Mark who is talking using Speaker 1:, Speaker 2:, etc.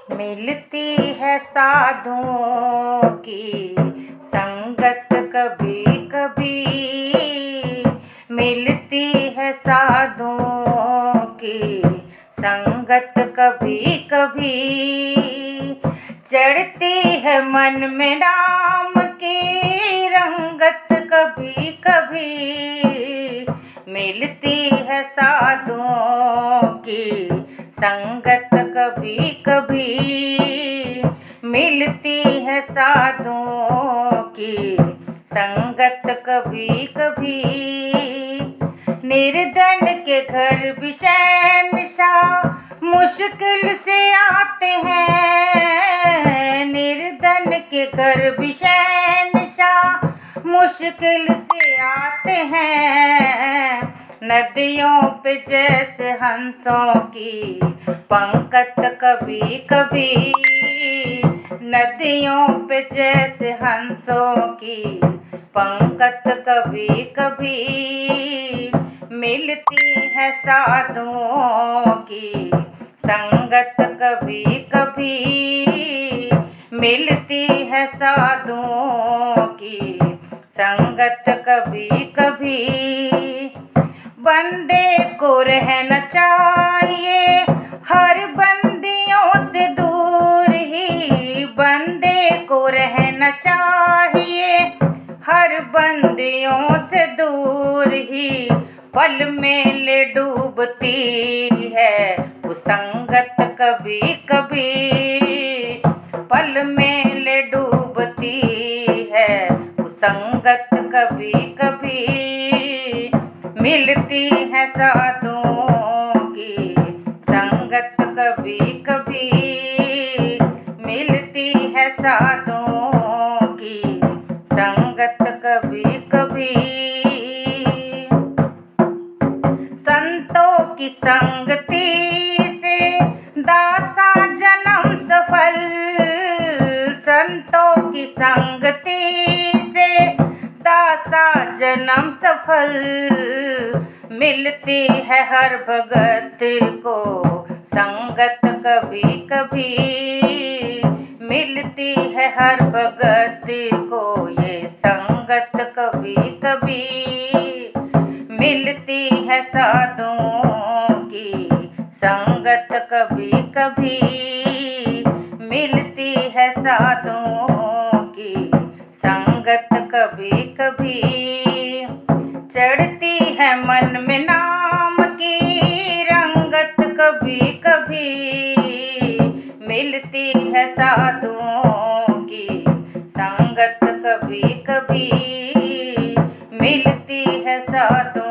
Speaker 1: मिलती है साधुओं की संगत कभी कभी, मिलती है साधुओं की संगत कभी कभी, चढ़ती है मन में राम की रंगत कभी कभी, मिलती है साधुओं की संगत कभी कभी, मिलती है साधुओं की संगत कभी कभी। निर्धन के घर भी शहंशाह मुश्किल से आते हैं, निर्धन के घर भी शहंशाह मुश्किल से आते हैं, नदियों पे जैसे हंसों की पंकत कभी कभी, नदियों पे जैसे हंसों की पंकत कभी कभी, मिलती है साधुओं की संगत कभी कभी, मिलती है साधुओं की संगत कभी कभी। बंदे को रहना चाहिए हर बंदियों से दूर ही, बंदे को रहना चाहिए हर बंदियों से दूर ही, पल में ले डूबती है वो संगत कभी कभी, पल में ले डूबती है वो संगत कभी कभी, मिलती है साधुओं की संगत कभी कभी, मिलती है साधुओं की संगत कभी कभी। संतों की संगति से दासा जन्म सफल, संतों की संगति से दासा जन्म सफल, मिलती है हर भगत को संगत कभी कभी, मिलती है हर भगत को ये संगत कभी कभी, मिलती है साधुओं की संगत कभी कभी, मिलती है साधुओं की संगत कभी कभी, चढ़ती है मन में नाम की रंगत कभी कभी, मिलती है साधुओं की संगत कभी कभी, मिलती है साधु